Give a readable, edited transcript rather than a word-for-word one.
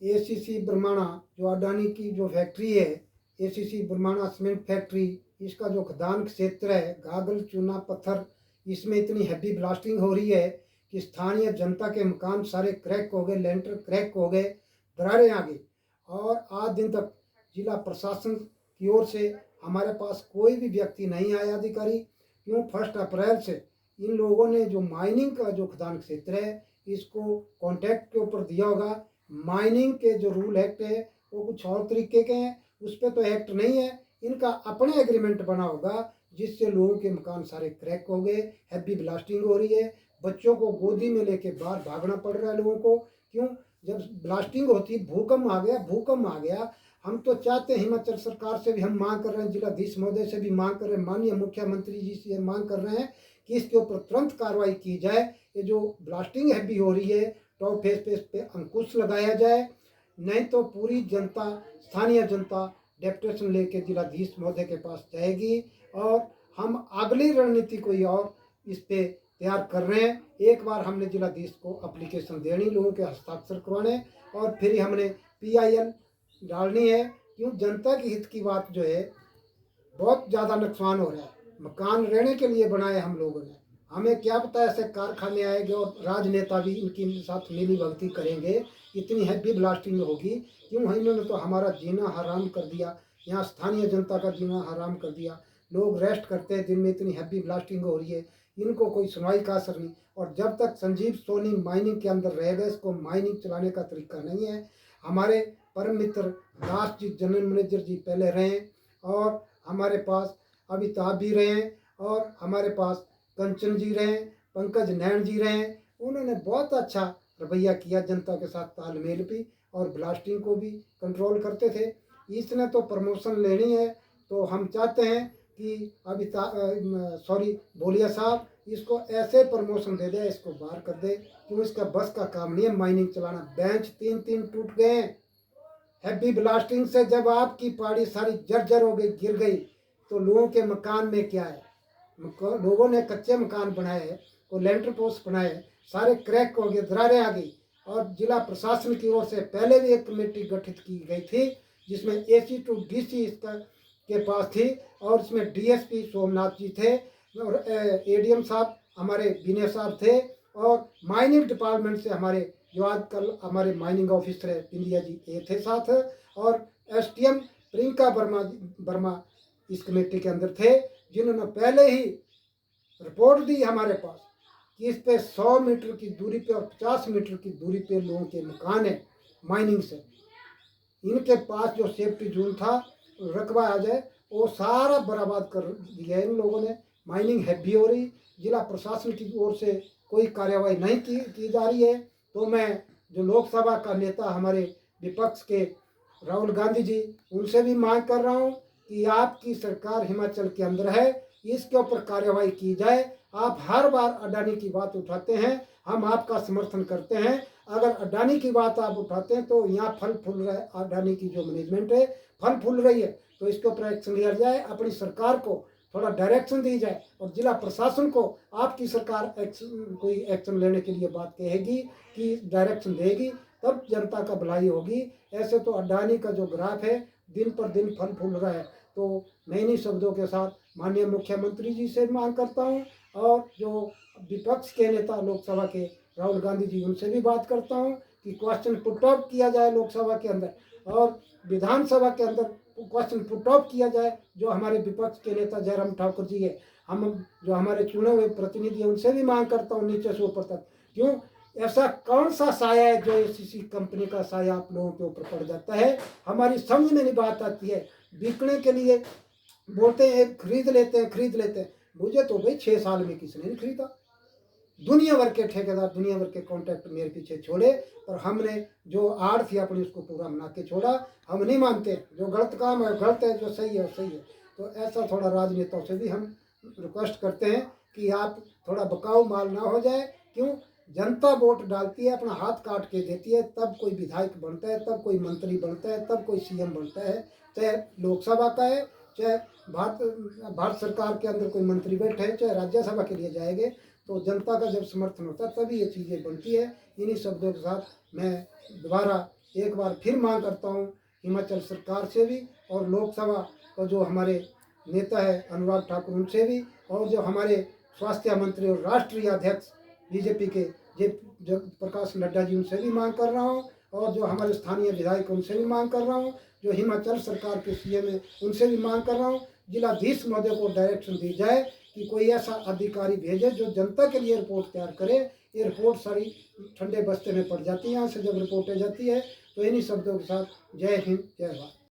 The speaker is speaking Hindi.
एसीसी बरमाणा जो अडानी की जो फैक्ट्री है, एसीसी बरमाणा सीमेंट फैक्ट्री, इसका जो खदान क्षेत्र है गागल चूना पत्थर, इसमें इतनी हैवी ब्लास्टिंग हो रही है कि स्थानीय जनता के मकान सारे क्रैक हो गए, लेंटर क्रैक हो गए, दरारें आ गई। और आज दिन तक जिला प्रशासन की ओर से हमारे पास कोई भी व्यक्ति नहीं आया अधिकारी। क्यों 1 अप्रैल से इन लोगों ने जो माइनिंग का जो खदान क्षेत्र है इसको कॉन्ट्रैक्ट के ऊपर दिया होगा। माइनिंग के जो रूल एक्ट है वो कुछ और तरीके के हैं, उस पर तो एक्ट नहीं है, इनका अपने एग्रीमेंट बना होगा जिससे लोगों के मकान सारे क्रैक हो गए, हैवी ब्लास्टिंग हो रही है, बच्चों को गोदी में लेके बाहर भागना पड़ रहा है लोगों को। क्यों जब ब्लास्टिंग होती, भूकंप आ गया, भूकंप आ गया, हम तो चाहते हैं हिमाचल सरकार से भी हम मांग कर रहे हैं, जिलाधीश महोदय से भी मांग कर रहे हैं, माननीय मुख्यमंत्री जी से मांग कर रहे हैं कि इसके ऊपर तुरंत कार्रवाई की जाए। ये जो ब्लास्टिंग हैवी हो रही है टॉप फेस पे इस पे अंकुश लगाया जाए, नहीं तो पूरी जनता, स्थानीय जनता डेपुटेशन लेके जिलाधीश महोदय के पास जाएगी और हम अगली रणनीति कोई और इस पे तैयार कर रहे हैं। एक बार हमने जिलाधीश को एप्लीकेशन देनी, लोगों के हस्ताक्षर करवाने, और फिर हमने PIL डालनी है। क्यों जनता के हित की बात जो है, बहुत ज़्यादा नुकसान हो रहा है, मकान रहने के लिए बनाए हम लोगों ने, हमें क्या पता ऐसे कारखाने आएंगे और राजनेता भी इनके साथ मिली भगती करेंगे, इतनी हैवी ब्लास्टिंग होगी। क्यों इन्होंने तो हमारा जीना हराम कर दिया, यहाँ स्थानीय जनता का जीना हराम कर दिया। लोग रेस्ट करते हैं दिन में, इतनी हैवी ब्लास्टिंग हो रही है, इनको कोई सुनवाई का असर नहीं। और जब तक संजीव सोनी माइनिंग के अंदर रहेगा, इसको माइनिंग चलाने का तरीका नहीं है। हमारे परम मित्र दास जी जनरल मैनेजर जी पहले रहे, और हमारे पास अमिताभ भी रहे, और हमारे पास कंचन जी रहे, पंकज नैन जी रहे, उन्होंने बहुत अच्छा रवैया किया, जनता के साथ तालमेल भी, और ब्लास्टिंग को भी कंट्रोल करते थे। इसने तो प्रमोशन लेनी है, तो हम चाहते हैं कि बोलिया साहब इसको ऐसे प्रमोशन दे दे, इसको बाहर कर दे, क्यों इसका बस का काम नहीं है माइनिंग चलाना। बेंच 3 टूट गए हैवी ब्लास्टिंग से, जब आपकी पहाड़ी सारी जर्जर हो गई, गिर गई, तो लोगों के मकान में क्या है, लोगों ने कच्चे मकान बनाए, वो लेंटर पोस्ट बनाए, सारे क्रैक हो गए, दरारें आ गई। और जिला प्रशासन की ओर से पहले भी एक कमेटी गठित की गई थी जिसमें AC to DC इसका के पास थी, और इसमें DSP सोमनाथ जी थे, और ADM साहब हमारे विनय साहब थे, और माइनिंग डिपार्टमेंट से हमारे जो आजकल हमारे माइनिंग ऑफिसर है पिंडिया जी ये थे साथ, और STM प्रियंका वर्मा इस कमेटी के अंदर थे, जिन्होंने पहले ही रिपोर्ट दी हमारे पास कि इस पे 100 मीटर की दूरी पे और 50 मीटर की दूरी पे लोगों के मकान है माइनिंग से। इनके पास जो सेफ्टी जोन था, रकबा आ जाए, वो सारा बर्बाद कर दिया इन लोगों ने। माइनिंग हैवी हो रही, जिला प्रशासन की ओर से कोई कार्यवाही नहीं की जा रही है। तो मैं जो लोकसभा का नेता हमारे विपक्ष के राहुल गांधी जी, उनसे भी मांग कर रहा हूँ कि आपकी सरकार हिमाचल के अंदर है, इसके ऊपर कार्यवाही की जाए। आप हर बार अडानी की बात उठाते हैं, हम आपका समर्थन करते हैं। अगर अडानी की बात आप उठाते हैं तो यहाँ फल फूल रहा है, अडानी की जो मैनेजमेंट है फल फूल रही है, तो इसके ऊपर एक्शन लिया जाए। अपनी सरकार को थोड़ा डायरेक्शन दी जाए, और जिला प्रशासन को आपकी सरकार कोई एक्शन लेने के लिए बात कहेगी कि डायरेक्शन देगी, तब जनता का भलाई होगी। ऐसे तो अडानी का जो ग्राफ है दिन पर दिन फल फूल रहा है। तो मैं इन्हीं शब्दों के साथ माननीय मुख्यमंत्री जी से मांग करता हूँ, और जो विपक्ष के नेता लोकसभा के राहुल गांधी जी, उनसे भी बात करता हूँ कि क्वेश्चन पुट ऑफ किया जाए लोकसभा के अंदर, और विधानसभा के अंदर क्वेश्चन पुट ऑफ किया जाए। जो हमारे विपक्ष के नेता जयराम ठाकुर जी है, हम जो हमारे चुने हुए प्रतिनिधि हैं, उनसे भी मांग करता हूँ नीचे से ऊपर तक, क्यों ऐसा कौन सा साया है जो किसी कंपनी का साया आप लोगों के ऊपर पड़ जाता है, हमारी समझ में नहीं बात आती है। बिकने के लिए बोलते हैं खरीद लेते हैं, मुझे तो भाई 6 साल में किसी ने नहीं खरीदा। दुनिया भर के ठेकेदार, दुनिया भर के कॉन्ट्रैक्ट मेरे पीछे छोड़े, पर हमने जो आड़ थी अपनी उसको पूरा बना के छोड़ा। हम नहीं मानते जो गलत काम है गलत है, जो सही है सही है। तो ऐसा थोड़ा राजनेताओं से भी हम रिक्वेस्ट करते हैं कि आप थोड़ा बकाऊ माल ना हो जाए। क्यों जनता वोट डालती है, अपना हाथ काट के देती है, तब कोई विधायक बनता है, तब कोई मंत्री बनता है, तब कोई CM बनता है, चाहे लोकसभा का है, चाहे भारत सरकार के अंदर कोई मंत्री बैठे हैं, चाहे राज्यसभा के लिए जाएंगे। तो जनता का जब समर्थन होता है तभी ये चीज़ें बनती है। इन्हीं शब्दों के साथ मैं दोबारा एक बार फिर मांग करता हूँ हिमाचल सरकार से भी और लोकसभा का जो हमारे नेता है अनुराग ठाकुर उनसे भी, और जो हमारे स्वास्थ्य मंत्री और राष्ट्रीय अध्यक्ष बीजेपी के जय प्रकाश नड्डा जी उनसे भी मांग कर रहा हूँ, और जो हमारे स्थानीय विधायक उनसे भी मांग कर रहा हूँ, जो हिमाचल सरकार के सीएम है उनसे भी मांग कर रहा हूँ, जिलाधीश महोदय को डायरेक्शन दी जाए कि कोई ऐसा अधिकारी भेजे जो जनता के लिए रिपोर्ट तैयार करे। ये रिपोर्ट सारी ठंडे बस्ते में पड़ जाती है, यहाँ से जब रिपोर्टें जाती है तो इन्हीं शब्दों के साथ जय हिंद जय भारत।